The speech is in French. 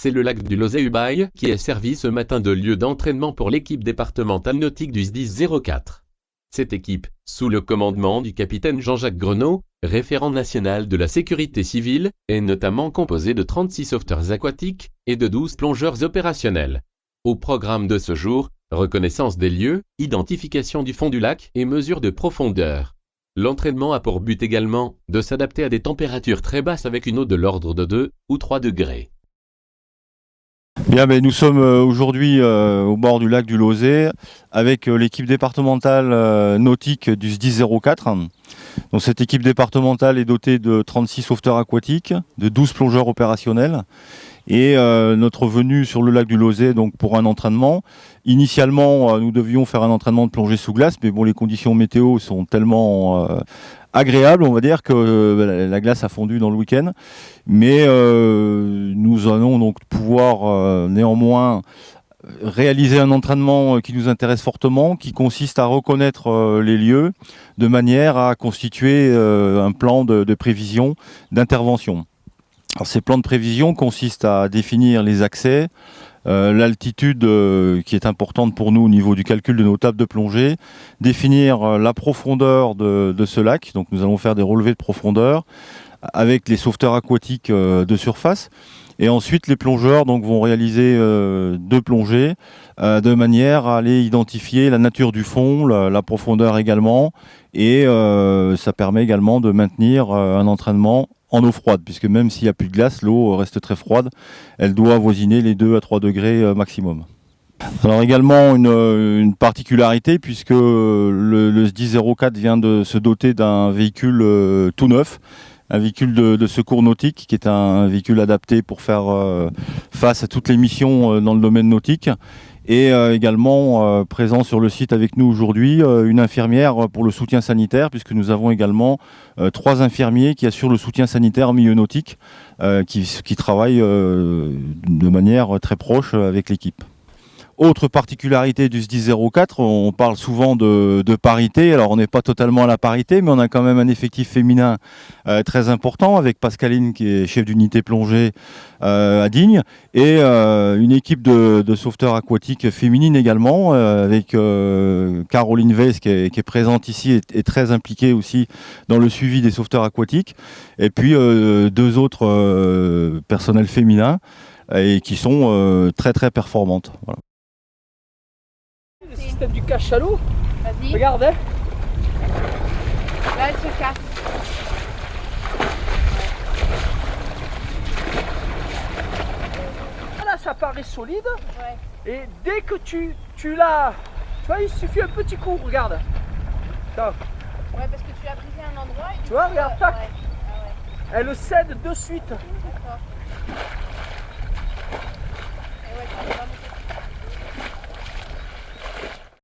c'est le lac du Lozay-Ubaye qui est servi ce matin de lieu d'entraînement pour l'équipe départementale nautique du SDIS 04. Cette équipe, sous le commandement du capitaine Jean-Jacques Grenot, référent national de la sécurité civile, est notamment composée de 36 sauveteurs aquatiques et de 12 plongeurs opérationnels. Au programme de ce jour, reconnaissance des lieux, identification du fond du lac et mesure de profondeur. L'entraînement a pour but également de s'adapter à des températures très basses avec une eau de l'ordre de 2 ou 3 degrés. Bien, nous sommes aujourd'hui au bord du lac du Lozay avec l'équipe départementale nautique du SDIS 04. Donc, cette équipe départementale est dotée de 36 sauveteurs aquatiques, de 12 plongeurs opérationnels. Et notre venue sur le lac du Lozay donc pour un entraînement. Initialement, nous devions faire un entraînement de plongée sous glace, mais bon, les conditions météo sont tellement agréables, on va dire, que la glace a fondu dans le week-end. Mais nous allons donc pouvoir néanmoins réaliser un entraînement qui nous intéresse fortement, qui consiste à reconnaître les lieux de manière à constituer un plan de prévision d'intervention. Alors, ces plans de prévision consistent à définir les accès, l'altitude qui est importante pour nous au niveau du calcul de nos tables de plongée, définir la profondeur de ce lac. Donc nous allons faire des relevés de profondeur avec les sauveteurs aquatiques de surface. Et ensuite les plongeurs donc, vont réaliser 2 plongées de manière à aller identifier la nature du fond, la profondeur également. Et ça permet également de maintenir un entraînement en eau froide, puisque même s'il n'y a plus de glace, l'eau reste très froide. Elle doit avoisiner les 2 à 3 degrés maximum. Alors également une particularité, puisque le SDIS 04 vient de se doter d'un véhicule tout neuf, un véhicule de secours nautique, qui est un véhicule adapté pour faire face à toutes les missions dans le domaine nautique. Et également présent sur le site avec nous aujourd'hui, une infirmière pour le soutien sanitaire, puisque nous avons également 3 infirmiers qui assurent le soutien sanitaire en milieu nautique, qui travaillent de manière très proche avec l'équipe. Autre particularité du SDIS 04, on parle souvent de parité. Alors on n'est pas totalement à la parité, mais on a quand même un effectif féminin très important, avec Pascaline qui est chef d'unité plongée à Digne, et une équipe de sauveteurs aquatiques féminines également, avec Caroline Weiss qui est présente ici et très impliquée aussi dans le suivi des sauveteurs aquatiques, et puis 2 autres personnels féminins et qui sont très très performantes. Voilà. Le système du cachalot. Vas-y. Regarde, hein. Là, elle se casse. Là, ça paraît solide. Ouais. Et dès que tu l'as... Tu vois, il suffit un petit coup, regarde. Là. Ouais, parce que tu as brisé un endroit. Et Tu vois, regarde, tac. Ouais. Ah ouais. Elle cède de suite. D'accord.